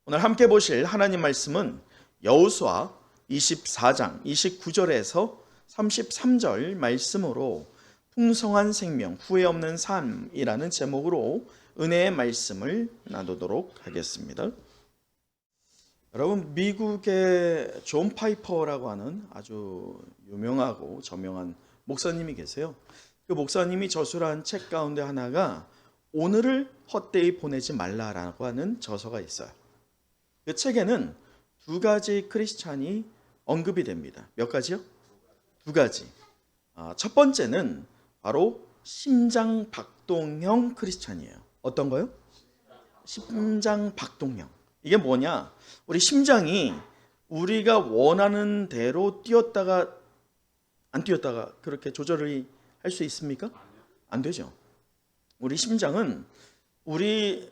오늘 함께 보실 하나님 말씀은 여호수아 24장 29절에서 33절 말씀으로 풍성한 생명, 후회 없는 삶이라는 제목으로 은혜의 말씀을 나누도록 하겠습니다. 여러분, 미국의 존 파이퍼라고 하는 아주 유명하고 저명한 목사님이 계세요. 그 목사님이 저술한 책 가운데 하나가 오늘을 헛되이 보내지 말라라고 하는 저서가 있어요. 그 책에는 두 가지 크리스찬이 언급이 됩니다. 몇 가지요? 두 가지. 첫 번째는 바로 심장 박동형 크리스찬이에요. 어떤 거요? 심장 박동형. 이게 뭐냐? 우리 심장이 우리가 원하는 대로 뛰었다가 안 뛰었다가 그렇게 조절을 할 수 있습니까? 안 되죠. 우리 심장은 우리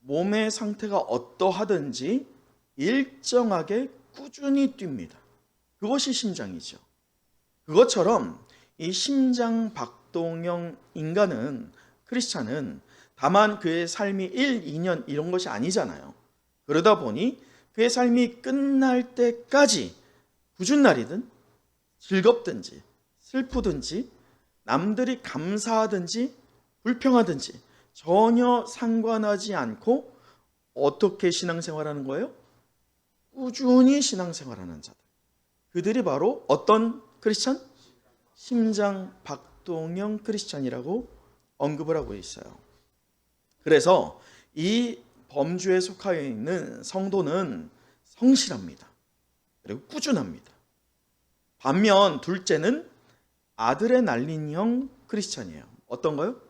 몸의 상태가 어떠하든지 일정하게 꾸준히 뜁니다. 그것이 심장이죠. 그것처럼 이 심장 박동형 인간은, 크리스찬은 다만 그의 삶이 1, 2년 이런 것이 아니잖아요. 그러다 보니 그의 삶이 끝날 때까지 굳은 날이든 즐겁든지 슬프든지 남들이 감사하든지 불평하든지 전혀 상관하지 않고 어떻게 신앙생활하는 거예요? 꾸준히 신앙생활하는 자들. 그들이 바로 어떤 크리스찬? 심장 박동형 크리스찬이라고 언급을 하고 있어요. 그래서 이 범주에 속하여 있는 성도는 성실합니다. 그리고 꾸준합니다. 반면 둘째는 아드레날린형 크리스찬이에요. 어떤가요?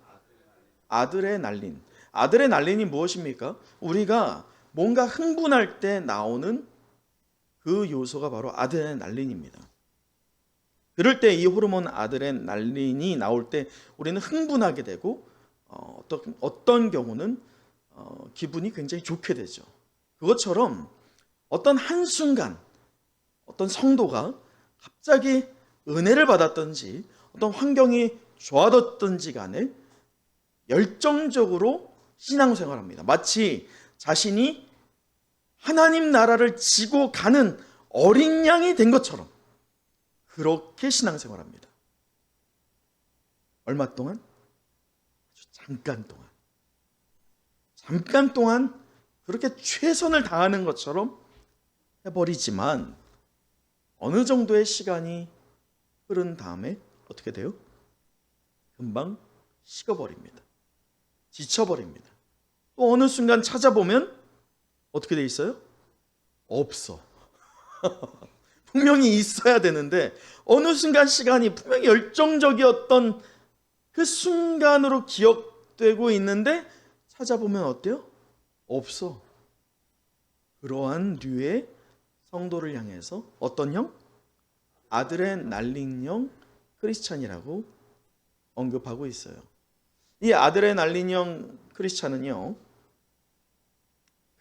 아드레날린. 아드레날린이 무엇입니까? 우리가 뭔가 흥분할 때 나오는 그 요소가 바로 아드레날린입니다. 그럴 때 이 호르몬 아드레날린이 나올 때 우리는 흥분하게 되고 어떤 경우는 기분이 굉장히 좋게 되죠. 그것처럼 어떤 한순간 어떤 성도가 갑자기 은혜를 받았든지 어떤 환경이 좋아졌든지 간에 열정적으로 신앙생활합니다. 마치 자신이 하나님 나라를 지고 가는 어린 양이 된 것처럼 그렇게 신앙생활합니다. 얼마 동안? 아주 잠깐 동안 그렇게 최선을 다하는 것처럼 해버리지만 어느 정도의 시간이 흐른 다음에 어떻게 돼요? 금방 식어버립니다. 지쳐버립니다. 또 어느 순간 찾아보면 어떻게 돼 있어요? 없어. 분명히 있어야 되는데 어느 순간 시간이 분명히 열정적이었던 그 순간으로 기억되고 있는데 찾아보면 어때요? 없어. 그러한 류의 성도를 향해서 어떤 형? 아드레날린형 크리스찬이라고 언급하고 있어요. 이 아드레날린형 크리스찬은요,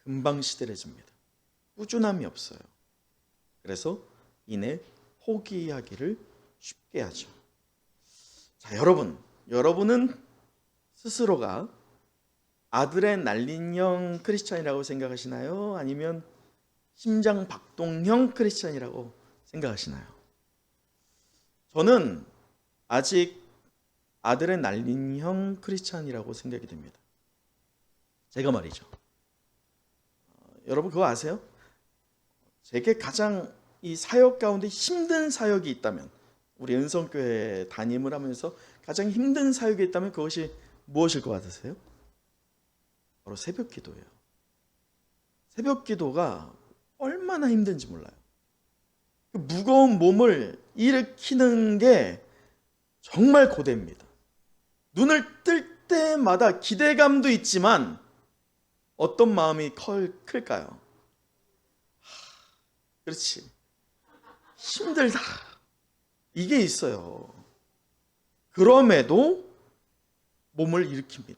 금방 시들해집니다. 꾸준함이 없어요. 그래서 이내 포기하기를 쉽게 하죠. 자, 여러분은 스스로가 아드레날린형 크리스찬이라고 생각하시나요? 아니면 심장 박동형 크리스찬이라고 생각하시나요? 저는 아직 아드레날린형 크리스찬이라고 생각이 됩니다. 제가 말이죠. 여러분 그거 아세요? 제게 가장 이 사역 가운데 힘든 사역이 있다면, 우리 은성교회 담임을 하면서 가장 힘든 사역이 있다면 그것이 무엇일 것 같으세요? 바로 새벽 기도예요. 새벽 기도가 얼마나 힘든지 몰라요. 그 무거운 몸을 일으키는 게 정말 고됩니다. 눈을 뜰 때마다 기대감도 있지만 어떤 마음이 클까요? 그렇지. 힘들다. 이게 있어요. 그럼에도 몸을 일으킵니다.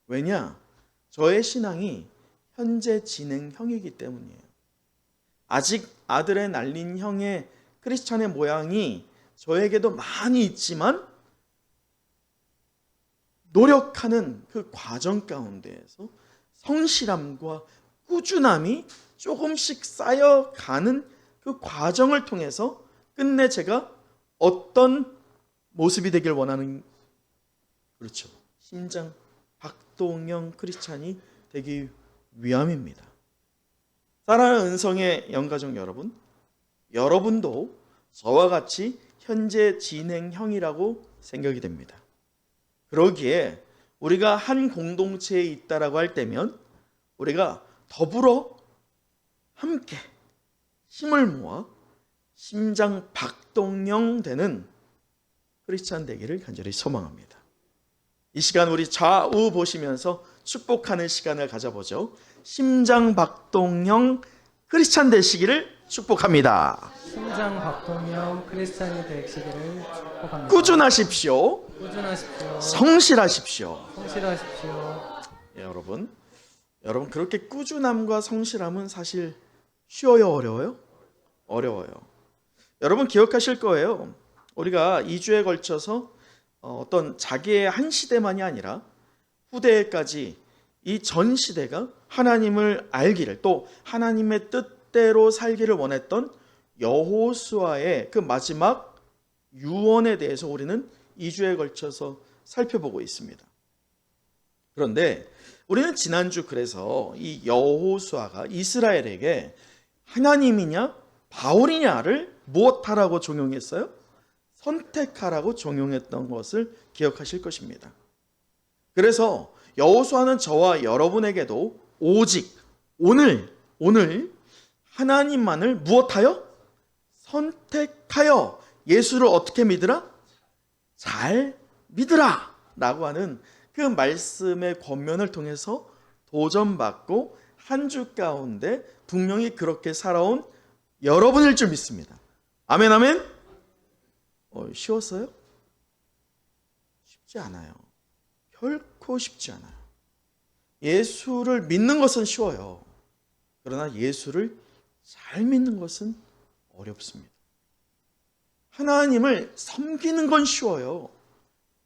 왜냐? 저의 신앙이 현재 진행형이기 때문이에요. 아직 아드레날린형의 크리스찬의 모양이 저에게도 많이 있지만 노력하는 그 과정 가운데에서 성실함과 꾸준함이 조금씩 쌓여가는 그 과정을 통해서 끝내 제가 어떤 모습이 되길 원하는, 그렇죠, 심장 박동영 크리스찬이 되기 위함입니다. 사랑하는 은성의 영가족 여러분, 여러분도 저와 같이 현재 진행형이라고 생각이 됩니다. 그러기에 우리가 한 공동체에 있다라고 할 때면 우리가 더불어 함께 힘을 모아 심장 박동영 되는 크리스찬 되기를 간절히 소망합니다. 이 시간 우리 좌우 보시면서 축복하는 시간을 가져보죠. 심장 박동영 크리스찬 되시기를 축복합니다. 심장 박동영 크리스찬이 되시기를 축복합니다. 꾸준하십시오. 꾸준하십시오. 성실하십시오. 성실하십시오. 예, 여러분 그렇게 꾸준함과 성실함은 사실 쉬워요, 어려워요? 어려워요. 여러분 기억하실 거예요. 우리가 2주에 걸쳐서 어떤 자기의 한 시대만이 아니라 후대까지 이 전 시대가 하나님을 알기를, 또 하나님의 뜻대로 살기를 원했던 여호수아의 그 마지막 유언에 대해서 우리는 2주에 걸쳐서 살펴보고 있습니다. 그런데 우리는 지난주 그래서 이 여호수아가 이스라엘에게 하나님이냐 바울이냐를 무엇하라고 종용했어요? 선택하라고 종용했던 것을 기억하실 것입니다. 그래서 여호수아는 저와 여러분에게도 오직 오늘 하나님만을 무엇하여? 선택하여 예수를 어떻게 믿으라? 잘 믿으라 라고 하는 그 말씀의 권면을 통해서 도전받고 한 주 가운데 분명히 그렇게 살아온 여러분일 줄 믿습니다. 아멘 아멘. 쉬웠어요? 쉽지 않아요. 결코 쉽지 않아요. 예수를 믿는 것은 쉬워요. 그러나 예수를 잘 믿는 것은 어렵습니다. 하나님을 섬기는 건 쉬워요.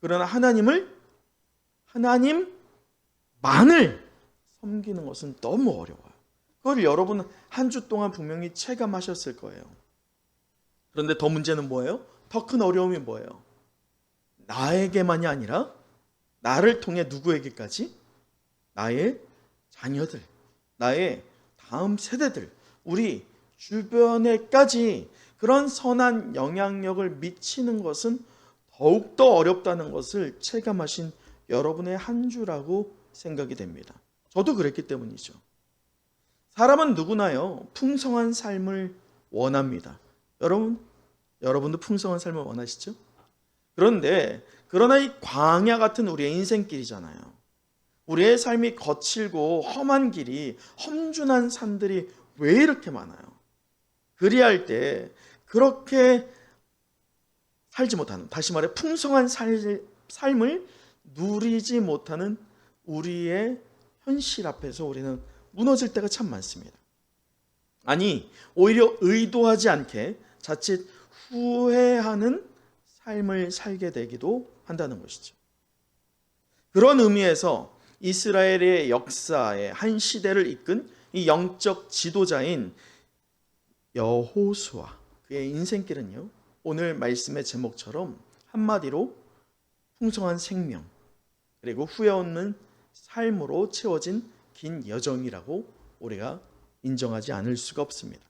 그러나 하나님만을 섬기는 것은 너무 어려워요. 그걸 여러분은 한 주 동안 분명히 체감하셨을 거예요. 그런데 더 문제는 뭐예요? 더 큰 어려움이 뭐예요? 나에게만이 아니라 나를 통해 누구에게까지? 나의 자녀들, 나의 다음 세대들, 우리 주변에까지 그런 선한 영향력을 미치는 것은 더욱더 어렵다는 것을 체감하신 여러분의 한 주라고 생각이 됩니다. 저도 그랬기 때문이죠. 사람은 누구나요, 풍성한 삶을 원합니다. 여러분도 풍성한 삶을 원하시죠? 그러나 이 광야 같은 우리의 인생길이잖아요. 우리의 삶이 거칠고 험한 길이, 험준한 산들이 왜 이렇게 많아요? 그리할 때 그렇게 살지 못하는, 다시 말해 풍성한 삶을 누리지 못하는 우리의 현실 앞에서 우리는 무너질 때가 참 많습니다. 아니, 오히려 의도하지 않게 자칫 후회하는 삶을 살게 되기도 한다는 것이죠. 그런 의미에서 이스라엘의 역사의 한 시대를 이끈 이 영적 지도자인 여호수아, 그의 인생길은요, 오늘 말씀의 제목처럼 한마디로 풍성한 생명, 그리고 후회 없는 삶으로 채워진 긴 여정이라고 우리가 인정하지 않을 수가 없습니다.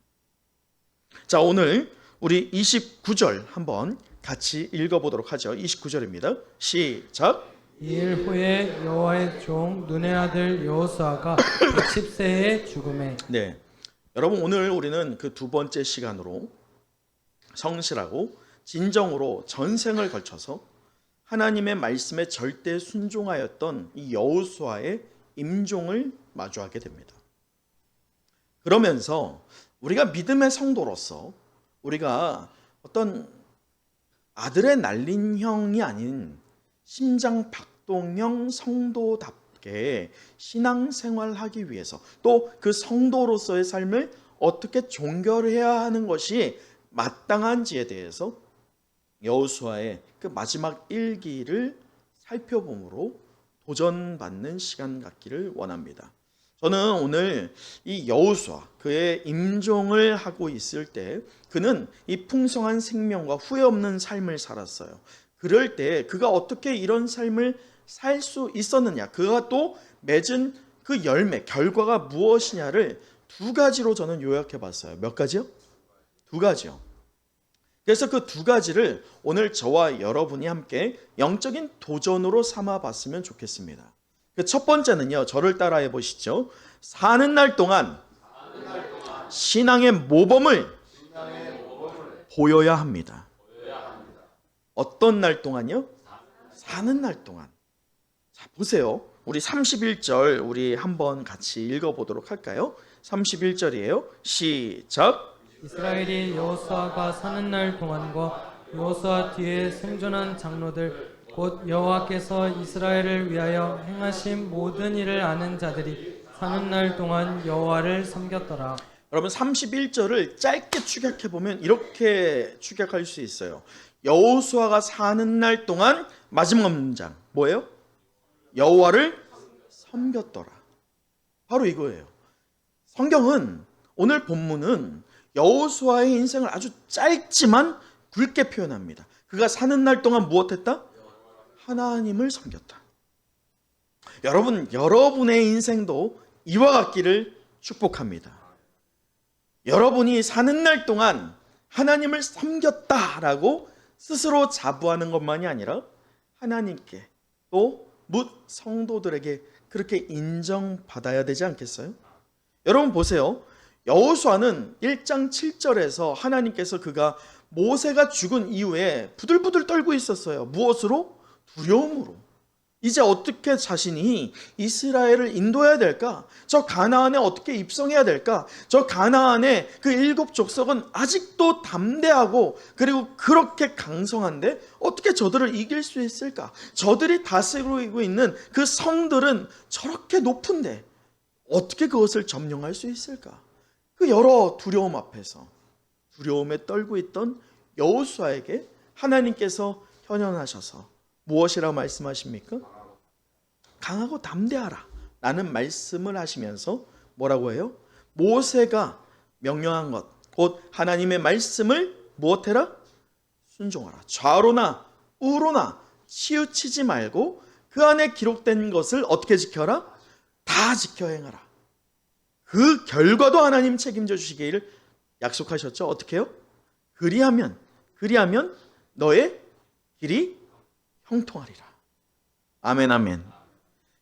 자, 오늘 우리 29절 한번 같이 읽어보도록 하죠. 29절입니다. 시작. 이일 후에 여호와의 종 눈의 아들 여호수아가 110세에 죽음에. 네, 여러분 오늘 우리는 그 두 번째 시간으로 성실하고 진정으로 전생을 걸쳐서 하나님의 말씀에 절대 순종하였던 이 여호수아의 임종을 마주하게 됩니다. 그러면서 우리가 믿음의 성도로서 우리가 어떤 아들의 날린 형이 아닌 심장 박동영 성도답게 신앙생활하기 위해서, 또 그 성도로서의 삶을 어떻게 종결해야 하는 것이 마땅한지에 대해서 여호수아의 그 마지막 일기를 살펴봄으로 도전받는 시간 갖기를 원합니다. 저는 오늘 이 여호수아 그의 임종을 하고 있을 때 그는 이 풍성한 생명과 후회 없는 삶을 살았어요. 그럴 때 그가 어떻게 이런 삶을 살 수 있었느냐, 그가 또 맺은 그 열매, 결과가 무엇이냐를 두 가지로 저는 요약해 봤어요. 몇 가지요? 두 가지요. 그래서 그 두 가지를 오늘 저와 여러분이 함께 영적인 도전으로 삼아 봤으면 좋겠습니다. 그 첫 번째는요, 저를 따라해 보시죠. 사는 날 동안 신앙의 모범을 보여야 합니다. 어떤 날 동안요? 사는 날 동안. 자, 보세요. 우리 31절 우리 한번 같이 읽어보도록 할까요? 31절이에요. 시작. 이스라엘이 여호수아가 사는 날 동안과 여호수아 뒤에 생존한 장로들 곧 여호와께서 이스라엘을 위하여 행하신 모든 일을 아는 자들이 사는 날 동안 여호와를 섬겼더라. 여러분 31절을 짧게 축약해 보면 이렇게 축약할 수 있어요. 여호수아가 사는 날 동안 마지막 문장 뭐예요? 여호와를 섬겼더라. 바로 이거예요. 성경은 오늘 본문은 여호수아의 인생을 아주 짧지만 굵게 표현합니다. 그가 사는 날 동안 무엇했다? 하나님을 섬겼다. 여러분, 여러분의 인생도 이와 같기를 축복합니다. 여러분이 사는 날 동안 하나님을 섬겼다라고 스스로 자부하는 것만이 아니라 하나님께 또 뭇 성도들에게 그렇게 인정받아야 되지 않겠어요? 여러분 보세요. 여호수아는 1장 7절에서 하나님께서 그가 모세가 죽은 이후에 부들부들 떨고 있었어요. 무엇으로? 두려움으로. 이제 어떻게 자신이 이스라엘을 인도해야 될까? 저 가나안에 어떻게 입성해야 될까? 저 가나안의 그 7 족속은 아직도 담대하고 그리고 그렇게 강성한데 어떻게 저들을 이길 수 있을까? 저들이 다스리고 있는 그 성들은 저렇게 높은데 어떻게 그것을 점령할 수 있을까? 그 여러 두려움 앞에서 두려움에 떨고 있던 여호수아에게 하나님께서 현현하셔서 무엇이라고 말씀하십니까? 강하고 담대하라 라는 말씀을 하시면서 뭐라고 해요? 모세가 명령한 것, 곧 하나님의 말씀을 무엇해라? 순종하라. 좌로나 우로나 치우치지 말고 그 안에 기록된 것을 어떻게 지켜라? 다 지켜 행하라. 그 결과도 하나님 책임져 주시기를 약속하셨죠. 어떻게 해요? 그리하면 너의 길이 형통하리라. 아멘 아멘.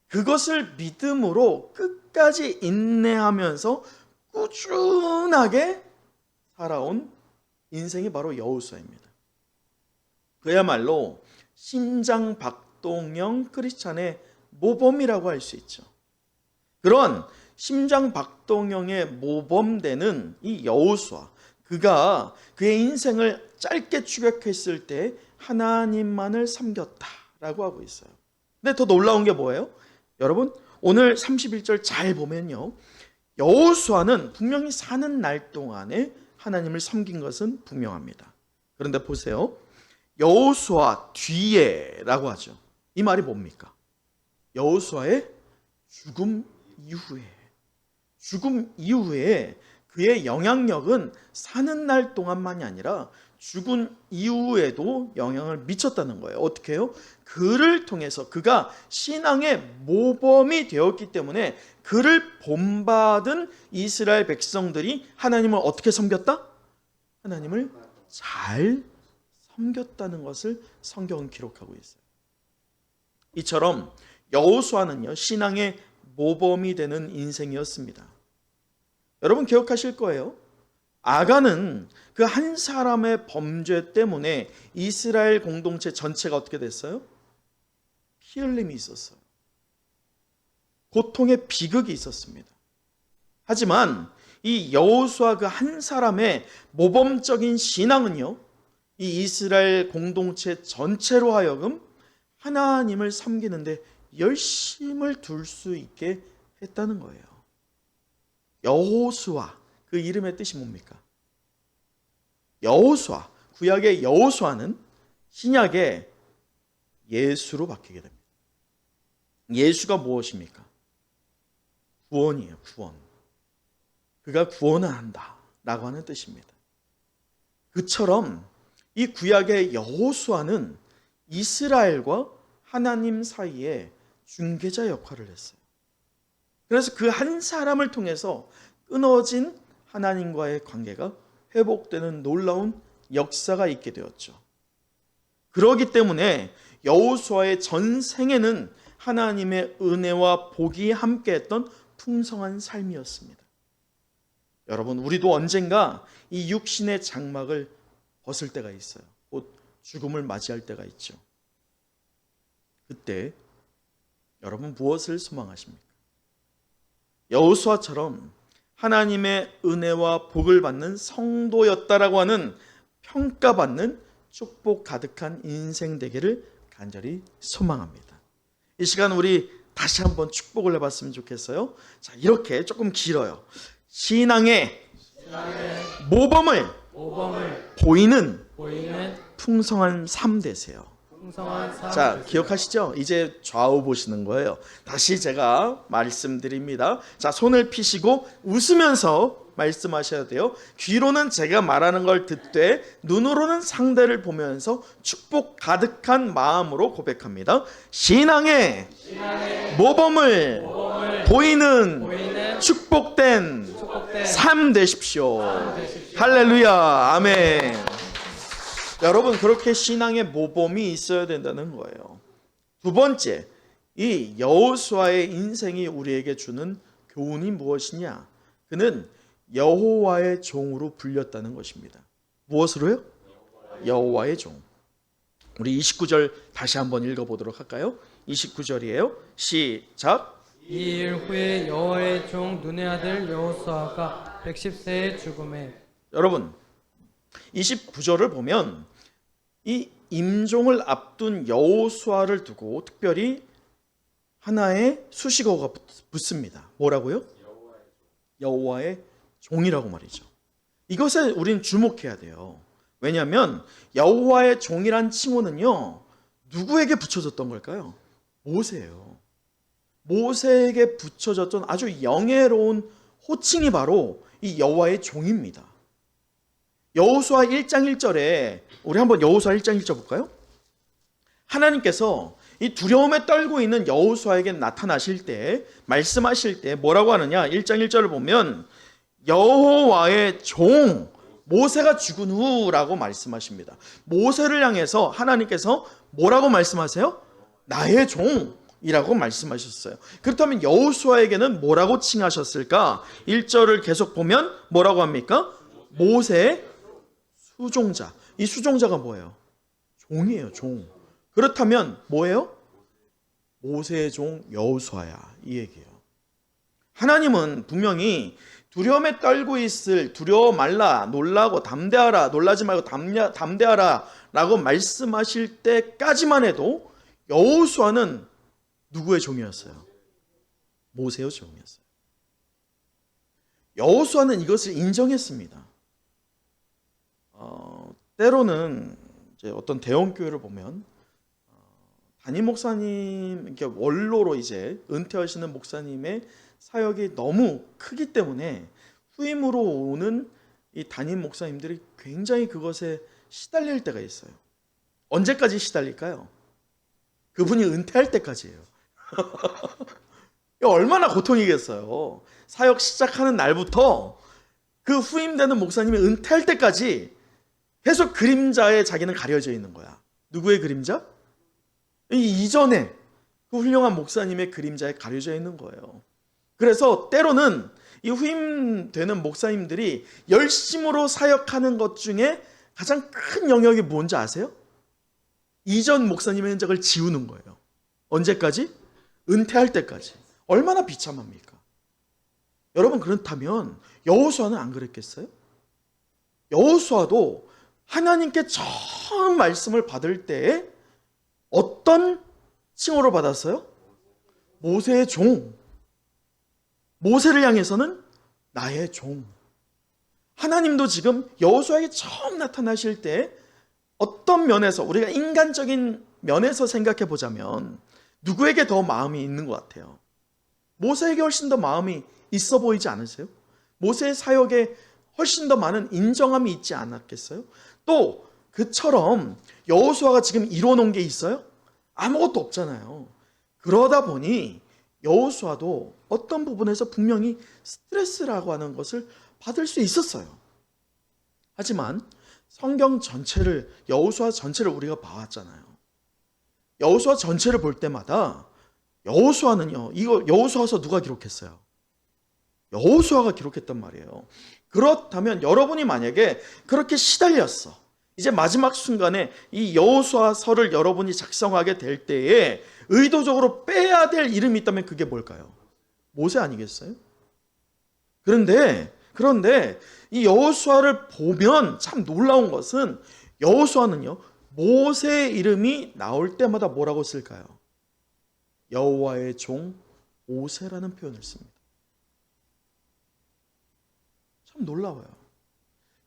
그것을 믿음으로 끝까지 인내하면서 꾸준하게 살아온 인생이 바로 여호수아입니다. 그야말로 심장박동형 크리스찬의 모범이라고 할 수 있죠. 그런 심장박동형의 모범되는 이 여호수아, 그가 그의 인생을 짧게 추격했을 때 하나님만을 섬겼다라고 하고 있어요. 근데 더 놀라운 게 뭐예요? 여러분 오늘 31절 잘 보면요, 여호수아는 분명히 사는 날 동안에 하나님을 섬긴 것은 분명합니다. 그런데 보세요, 여호수아 뒤에라고 하죠. 이 말이 뭡니까? 여호수아의 죽음 이후에 그의 영향력은 사는 날 동안만이 아니라 죽은 이후에도 영향을 미쳤다는 거예요. 어떻게 해요? 그를 통해서 그가 신앙의 모범이 되었기 때문에 그를 본받은 이스라엘 백성들이 하나님을 어떻게 섬겼다? 하나님을 잘 섬겼다는 것을 성경은 기록하고 있어요. 이처럼 여호수아는요, 신앙의 모범이 되는 인생이었습니다. 여러분 기억하실 거예요. 아간은 그 한 사람의 범죄 때문에 이스라엘 공동체 전체가 어떻게 됐어요? 피 흘림이 있었어요. 고통의 비극이 있었습니다. 하지만 이 여호수아 그 한 사람의 모범적인 신앙은요, 이 이스라엘 공동체 전체로 하여금 하나님을 섬기는데 열심을 둘 수 있게 했다는 거예요. 여호수아, 그 이름의 뜻이 뭡니까? 여호수아, 구약의 여호수아는 신약의 예수로 바뀌게 됩니다. 예수가 무엇입니까? 구원이에요. 구원. 그가 구원을 한다라고 하는 뜻입니다. 그처럼 이 구약의 여호수아는 이스라엘과 하나님 사이에 중개자 역할을 했어요. 그래서 그 한 사람을 통해서 끊어진 하나님과의 관계가 회복되는 놀라운 역사가 있게 되었죠. 그렇기 때문에 여호수아의 전생에는 하나님의 은혜와 복이 함께했던 풍성한 삶이었습니다. 여러분, 우리도 언젠가 이 육신의 장막을 벗을 때가 있어요. 곧 죽음을 맞이할 때가 있죠. 그때 여러분 무엇을 소망하십니까? 여호수아처럼 하나님의 은혜와 복을 받는 성도였다라고 하는 평가받는 축복 가득한 인생 되기를 간절히 소망합니다. 이 시간 우리 다시 한번 축복을 해봤으면 좋겠어요. 자, 이렇게 조금 길어요. 신앙의 모범을 보이는 풍성한 삶 되세요. 자, 기억하시죠? 이제 좌우 보시는 거예요. 다시 제가 말씀드립니다. 자, 손을 펴시고 웃으면서 말씀하셔야 돼요. 귀로는 제가 말하는 걸 듣되 눈으로는 상대를 보면서 축복 가득한 마음으로 고백합니다. 신앙의 모범을 보이는 축복된 삶 되십시오. 할렐루야. 아멘. 여러분, 그렇게 신앙의 모범이 있어야 된다는 거예요. 두 번째, 이 여호수아의 인생이 우리에게 주는 교훈이 무엇이냐? 그는 여호와의 종으로 불렸다는 것입니다. 무엇으로요? 여호와의 종. 우리 29절 다시 한번 읽어보도록 할까요? 29절이에요. 시작. 이 일 후에 여호와의 종 눈의 아들 여호수아가 110세에 죽음에. 여러분, 29절을 보면 이 임종을 앞둔 여호수아를 두고 특별히 하나의 수식어가 붙습니다. 뭐라고요? 여호와의 종이라고 말이죠. 이것에 우리는 주목해야 돼요. 왜냐하면 여호와의 종이란 칭호는요, 누구에게 붙여졌던 걸까요? 모세예요. 모세에게 붙여졌던 아주 영예로운 호칭이 바로 이 여호와의 종입니다. 여호수아 1장 1절에 우리 한번 여호수아 1장 1절 볼까요? 하나님께서 이 두려움에 떨고 있는 여호수아에게 나타나실 때, 말씀하실 때 뭐라고 하느냐? 1장 1절을 보면 여호와의 종 모세가 죽은 후라고 말씀하십니다. 모세를 향해서 하나님께서 뭐라고 말씀하세요? 나의 종이라고 말씀하셨어요. 그렇다면 여호수아에게는 뭐라고 칭하셨을까? 1절을 계속 보면 뭐라고 합니까? 모세의 수종자. 이 수종자가 뭐예요? 종이에요, 종. 그렇다면 뭐예요? 모세의 종 여호수아야, 이 얘기예요. 하나님은 분명히 두려움에 떨고 있을, 두려워 말라, 놀라고 담대하라, 놀라지 말고 담대하라 라고 말씀하실 때까지만 해도 여호수아는 누구의 종이었어요? 모세의 종이었어요. 여호수아는 이것을 인정했습니다. 때로는 이제 어떤 대형 교회를 보면 담임 목사님, 이렇게 원로로 이제 은퇴하시는 목사님의 사역이 너무 크기 때문에 후임으로 오는 이 담임 목사님들이 굉장히 그것에 시달릴 때가 있어요. 언제까지 시달릴까요? 그분이 은퇴할 때까지예요. 얼마나 고통이겠어요. 사역 시작하는 날부터 그 후임되는 목사님이 은퇴할 때까지 계속 그림자에 자기는 가려져 있는 거야. 누구의 그림자? 이전에 그 훌륭한 목사님의 그림자에 가려져 있는 거예요. 그래서 때로는 이 후임되는 목사님들이 열심으로 사역하는 것 중에 가장 큰 영역이 뭔지 아세요? 이전 목사님의 흔적을 지우는 거예요. 언제까지? 은퇴할 때까지. 얼마나 비참합니까? 여러분, 그렇다면 여호수아는 안 그랬겠어요? 여호수아도 하나님께 처음 말씀을 받을 때에 어떤 칭호를 받았어요? 모세의 종. 모세를 향해서는 나의 종. 하나님도 지금 여호수아에게 처음 나타나실 때 어떤 면에서, 우리가 인간적인 면에서 생각해 보자면 누구에게 더 마음이 있는 것 같아요? 모세에게 훨씬 더 마음이 있어 보이지 않으세요? 모세의 사역에 훨씬 더 많은 인정함이 있지 않았겠어요? 또 그처럼 여호수아가 지금 이뤄놓은 게 있어요? 아무것도 없잖아요. 그러다 보니 여호수아도 어떤 부분에서 분명히 스트레스라고 하는 것을 받을 수 있었어요. 하지만 성경 전체를, 여호수아 전체를 우리가 봐왔잖아요. 여호수아 전체를 볼 때마다 여호수아는요, 이거 여호수아서 누가 기록했어요? 여호수아가 기록했단 말이에요. 그렇다면 여러분이 만약에 그렇게 시달렸어, 이제 마지막 순간에 이 여호수아서를 여러분이 작성하게 될 때에 의도적으로 빼야 될 이름이 있다면 그게 뭘까요? 모세 아니겠어요? 그런데 이 여호수아를 보면 참 놀라운 것은 여호수아는요, 모세의 이름이 나올 때마다 뭐라고 쓸까요? 여호와의 종 모세라는 표현을 씁니다. 참 놀라워요.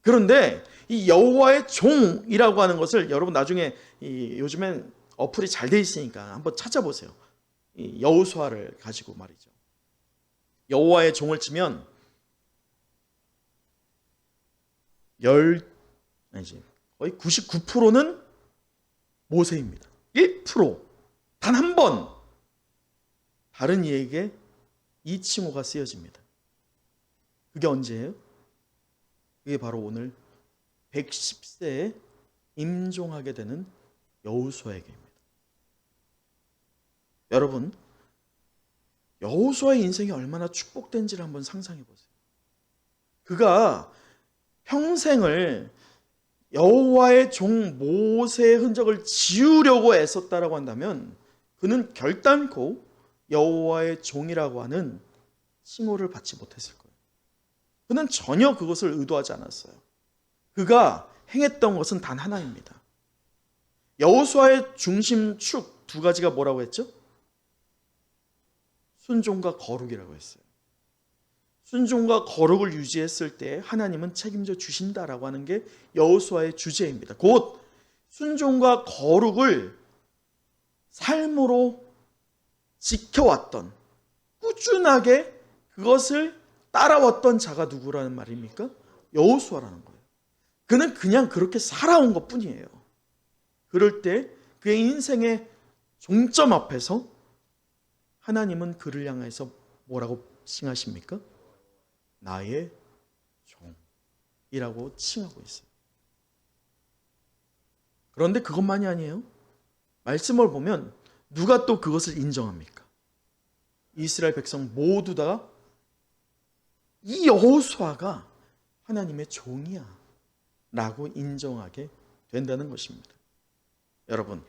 그런데 이 여호와의 종이라고 하는 것을 여러분 나중에 요즘엔 어플이 잘 돼 있으니까 한번 찾아보세요. 이 여호수아를 가지고 말이죠. 여호와의 종을 치면 거의 99%는 모세입니다. 1% 단 한 번 다른 이에게 이 칭호가 쓰여집니다. 그게 언제예요? 그게 바로 오늘 110세에 임종하게 되는 여호수아에게입니다. 여러분, 여호수아의 인생이 얼마나 축복된지를 한번 상상해 보세요. 그가 평생을 여호와의 종 모세의 흔적을 지우려고 애썼다라고 한다면 그는 결단코 여호와의 종이라고 하는 칭호를 받지 못했을 거예요. 그는 전혀 그것을 의도하지 않았어요. 그가 행했던 것은 단 하나입니다. 여호수아의 중심축 두 가지가 뭐라고 했죠? 순종과 거룩이라고 했어요. 순종과 거룩을 유지했을 때 하나님은 책임져 주신다라고 하는 게 여호수아의 주제입니다. 곧 순종과 거룩을 삶으로 지켜왔던, 꾸준하게 그것을 따라왔던 자가 누구라는 말입니까? 여호수아라는 거예요. 그는 그냥 그렇게 살아온 것뿐이에요. 그럴 때 그의 인생의 종점 앞에서 하나님은 그를 향해서 뭐라고 칭하십니까? 나의 종이라고 칭하고 있어요. 그런데 그것만이 아니에요. 말씀을 보면 누가 또 그것을 인정합니까? 이스라엘 백성 모두 다 이 여호수아가 하나님의 종이야 라고 인정하게 된다는 것입니다. 여러분,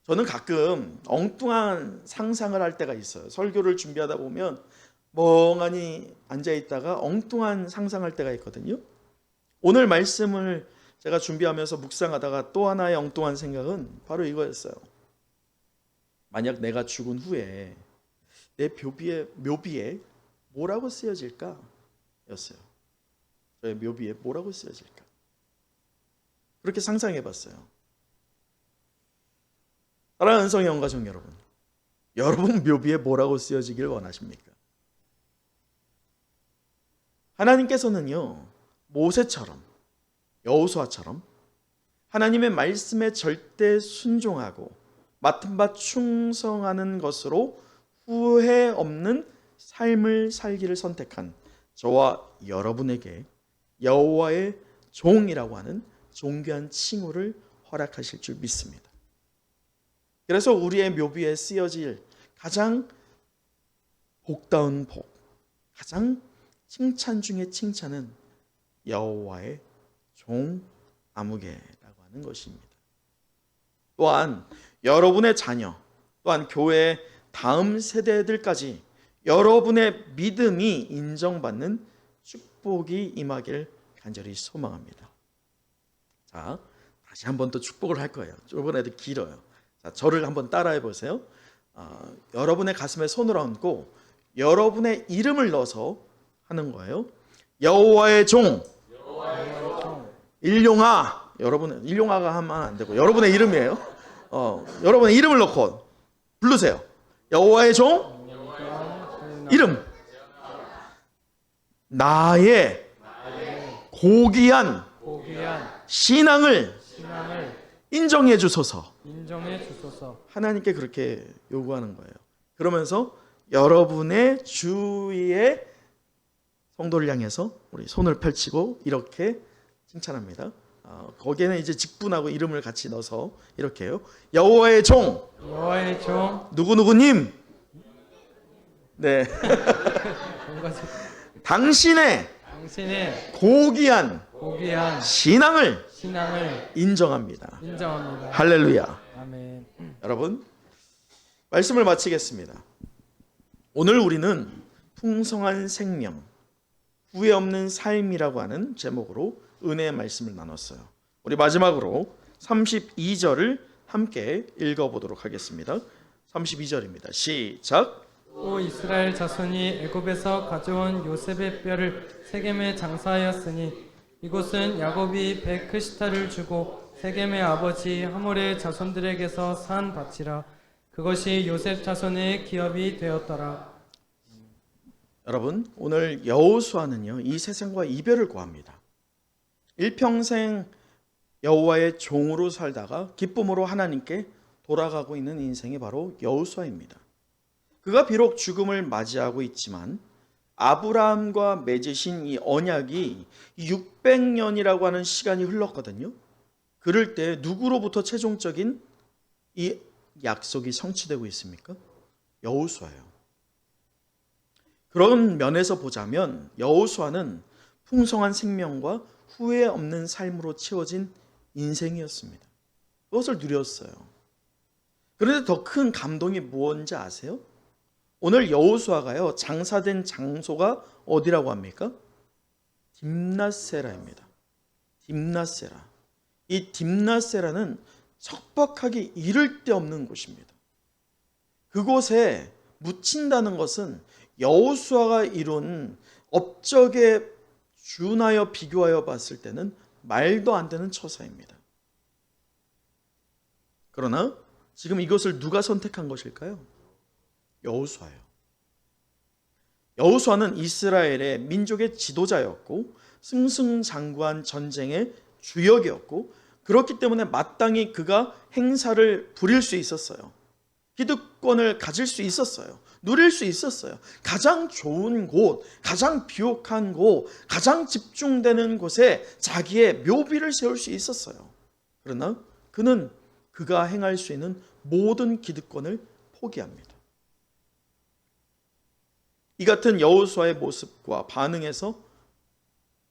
저는 가끔 엉뚱한 상상을 할 때가 있어요. 설교를 준비하다 보면 멍하니 앉아있다가 엉뚱한 상상할 때가 있거든요. 오늘 말씀을 제가 준비하면서 묵상하다가 또 하나의 엉뚱한 생각은 바로 이거였어요. 만약 내가 죽은 후에 내 묘비에 뭐라고 쓰여질까? 였어요. 저의 묘비에 뭐라고 쓰여질까? 그렇게 상상해 봤어요. 사랑하는 성령 가족 여러분 묘비에 뭐라고 쓰여지길 원하십니까? 하나님께서는요, 모세처럼 여호수아처럼 하나님의 말씀에 절대 순종하고 맡은 바 충성하는 것으로 후회 없는 삶을 살기를 선택한 저와 여러분에게 여호와의 종이라고 하는 존귀한 칭호를 허락하실 줄 믿습니다. 그래서 우리의 묘비에 쓰여질 가장 복다운 복, 가장 칭찬 중에 칭찬은 여호와의 종 아무개라고 하는 것입니다. 또한 여러분의 자녀, 또한 교회의 다음 세대들까지 여러분의 믿음이 인정받는 축복이 임하길 간절히 소망합니다. 자, 다시 한번 또 축복을 할 거예요. 이번에도 길어요. 자, 저를 한번 따라해 보세요. 여러분의 가슴에 손을 얹고 여러분의 이름을 넣어서 하는 거예요. 여호와의 종, 일용하. 여러분은 일용하가 하면 안 되고 여러분의 이름이에요. 여러분의 이름을 넣고 부르세요. 여호와의 종 이름, 나의 고귀한 신앙을 인정해 주소서. 인정해 주소서. 하나님께 그렇게 요구하는 거예요. 그러면서 여러분의 주위의 성도를 향해서 우리 손을 펼치고 이렇게 칭찬합니다. 거기에는 이제 직분하고 이름을 같이 넣어서 이렇게 해요. 여호와의 종 누구누구님, 네, 당신의 고귀한 신앙을 인정합니다. 할렐루야. 아멘. 여러분, 말씀을 마치겠습니다. 오늘 우리는 풍성한 생명, 후회 없는 삶이라고 하는 제목으로 은혜의 말씀을 나눴어요. 우리 마지막으로 32절을 함께 읽어보도록 하겠습니다. 32절입니다. 시작. 또 이스라엘 자손이 애굽에서 가져온 요셉의 뼈를 세겜에 장사하였으니 이곳은 야곱이 베크시타를 주고 세겜의 아버지 하몰의 자손들에게서 산 밭이라. 그것이 요셉 자손의 기업이 되었더라. 여러분, 오늘 여호수아는요, 이 세상과 이별을 고합니다. 일평생 여호와의 종으로 살다가 기쁨으로 하나님께 돌아가고 있는 인생이 바로 여호수아입니다. 그가 비록 죽음을 맞이하고 있지만 아브라함과 맺으신 이 언약이 600년이라고 하는 시간이 흘렀거든요. 그럴 때 누구로부터 최종적인 이 약속이 성취되고 있습니까? 여호수아예요. 그런 면에서 보자면 여호수아는 풍성한 생명과 후회 없는 삶으로 채워진 인생이었습니다. 그것을 누렸어요. 그런데 더 큰 감동이 무엇인지 아세요? 오늘 여호수아가요, 장사된 장소가 어디라고 합니까? 딥낫세라입니다. 딥낫세라. 이 딥낫세라는 척박하기 이를 데 없는 곳입니다. 그곳에 묻힌다는 것은 여호수아가 이룬 업적에 준하여 비교하여 봤을 때는 말도 안 되는 처사입니다. 그러나 지금 이것을 누가 선택한 것일까요? 여호수아예요. 여호수아는 이스라엘의 민족의 지도자였고 승승장구한 전쟁의 주역이었고 그렇기 때문에 마땅히 그가 행사를 부릴 수 있었어요. 기득권을 가질 수 있었어요. 누릴 수 있었어요. 가장 좋은 곳, 가장 비옥한 곳, 가장 집중되는 곳에 자기의 묘비를 세울 수 있었어요. 그러나 그는 그가 행할 수 있는 모든 기득권을 포기합니다. 이 같은 여호수아의 모습과 반응에서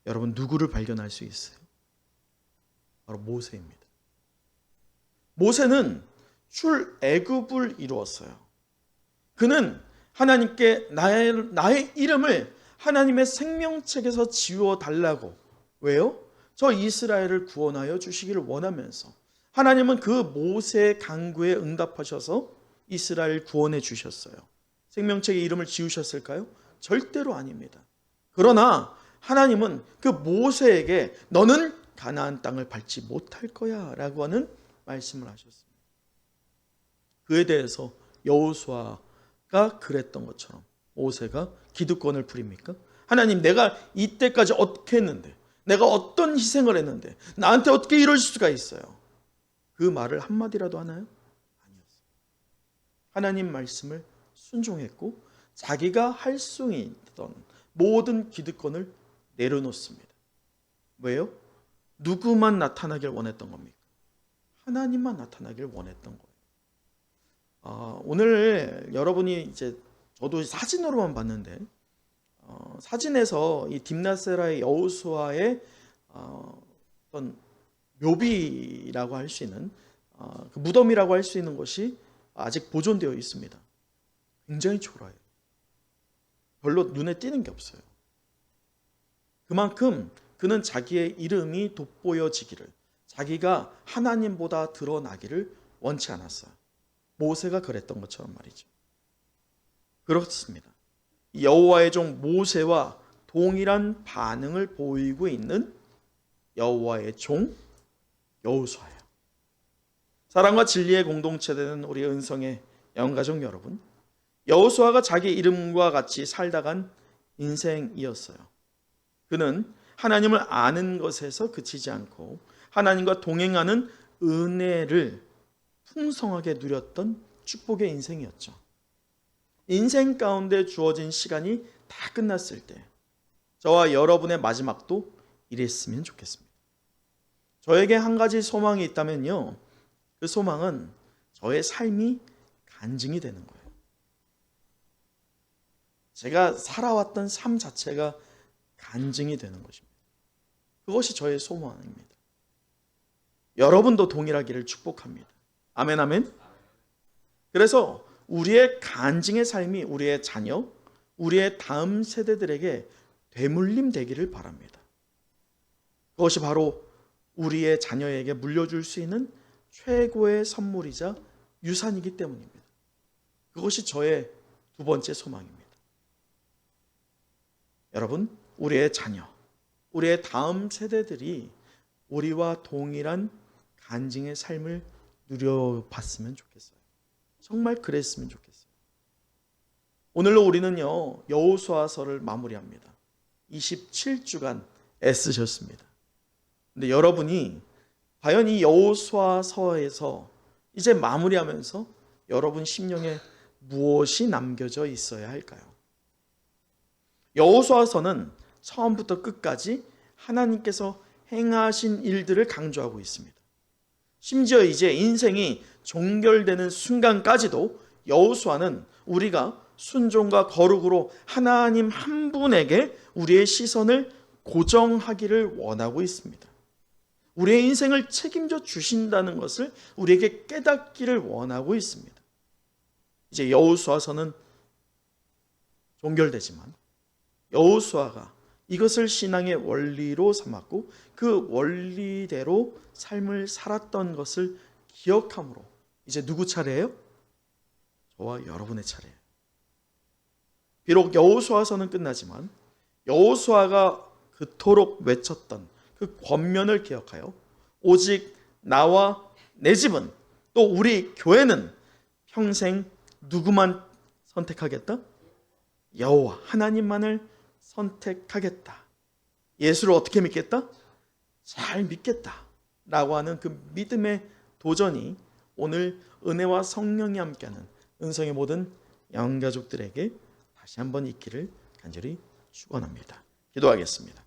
여러분 누구를 발견할 수 있어요? 바로 모세입니다. 모세는 출애굽을 이루었어요. 그는 하나님께 나의 이름을 하나님의 생명책에서 지워달라고. 왜요? 저 이스라엘을 구원하여 주시기를 원하면서 하나님은 그 모세의 간구에 응답하셔서 이스라엘 구원해 주셨어요. 생명책에 이름을 지우셨을까요? 절대로 아닙니다. 그러나 하나님은 그 모세에게 너는 가나안 땅을 밟지 못할 거야 라고 하는 말씀을 하셨습니다. 그에 대해서 여호수아가 그랬던 것처럼 모세가 기득권을 부립니까? 하나님, 내가 이때까지 어떻게 했는데, 내가 어떤 희생을 했는데 나한테 어떻게 이럴 수가 있어요? 그 말을 한마디라도 하나요? 아니었어요. 하나님 말씀을 순종했고 자기가 할 수 있던 모든 기득권을 내려놓습니다. 왜요? 누구만 나타나길 원했던 겁니까? 하나님만 나타나길 원했던 거예요. 오늘 여러분이 이제 저도 사진으로만 봤는데 사진에서 이 딥낫세라의 여호수아의 어떤 묘비라고 할 수 있는 그 무덤이라고 할 수 있는 것이 아직 보존되어 있습니다. 굉장히 초라해요. 별로 눈에 띄는 게 없어요. 그만큼 그는 자기의 이름이 돋보여지기를, 자기가 하나님보다 드러나기를 원치 않았어요. 모세가 그랬던 것처럼 말이죠. 그렇습니다. 여호와의 종 모세와 동일한 반응을 보이고 있는 여호와의 종 여호수아예요. 사랑과 진리의 공동체 되는 우리 은성의 영가족 여러분, 여호수아가 자기 이름과 같이 살다간 인생이었어요. 그는 하나님을 아는 것에서 그치지 않고 하나님과 동행하는 은혜를 풍성하게 누렸던 축복의 인생이었죠. 인생 가운데 주어진 시간이 다 끝났을 때 저와 여러분의 마지막도 이랬으면 좋겠습니다. 저에게 한 가지 소망이 있다면요, 그 소망은 저의 삶이 간증이 되는 거예요. 제가 살아왔던 삶 자체가 간증이 되는 것입니다. 그것이 저의 소망입니다. 여러분도 동일하기를 축복합니다. 아멘, 아멘. 그래서 우리의 간증의 삶이 우리의 자녀, 우리의 다음 세대들에게 되물림 되기를 바랍니다. 그것이 바로 우리의 자녀에게 물려줄 수 있는 최고의 선물이자 유산이기 때문입니다. 그것이 저의 두 번째 소망입니다. 여러분, 우리의 자녀, 우리의 다음 세대들이 우리와 동일한 간증의 삶을 누려봤으면 좋겠어요. 정말 그랬으면 좋겠어요. 오늘로 우리는요, 여호수아서를 마무리합니다. 27주간 애쓰셨습니다. 근데 여러분이 과연 이 여호수아서에서 이제 마무리하면서 여러분 심령에 무엇이 남겨져 있어야 할까요? 여호수아서는 처음부터 끝까지 하나님께서 행하신 일들을 강조하고 있습니다. 심지어 이제 인생이 종결되는 순간까지도 여호수아는 우리가 순종과 거룩으로 하나님 한 분에게 우리의 시선을 고정하기를 원하고 있습니다. 우리의 인생을 책임져 주신다는 것을 우리에게 깨닫기를 원하고 있습니다. 이제 여호수아서는 종결되지만 여호수아가 이것을 신앙의 원리로 삼았고 그 원리대로 삶을 살았던 것을 기억함으로 이제 누구 차례예요? 저와 여러분의 차례예요. 비록 여호수아서는 끝나지만 여호수아가 그토록 외쳤던 그 권면을 기억하여 오직 나와 내 집은 또 우리 교회는 평생 누구만 선택하겠다? 여호와 하나님만을 선택하겠다. 예수를 어떻게 믿겠다? 잘 믿겠다 라고 하는 그 믿음의 도전이 오늘 은혜와 성령이 함께하는 은성의 모든 영가족들에게 다시 한번 있기를 간절히 축원합니다. 기도하겠습니다.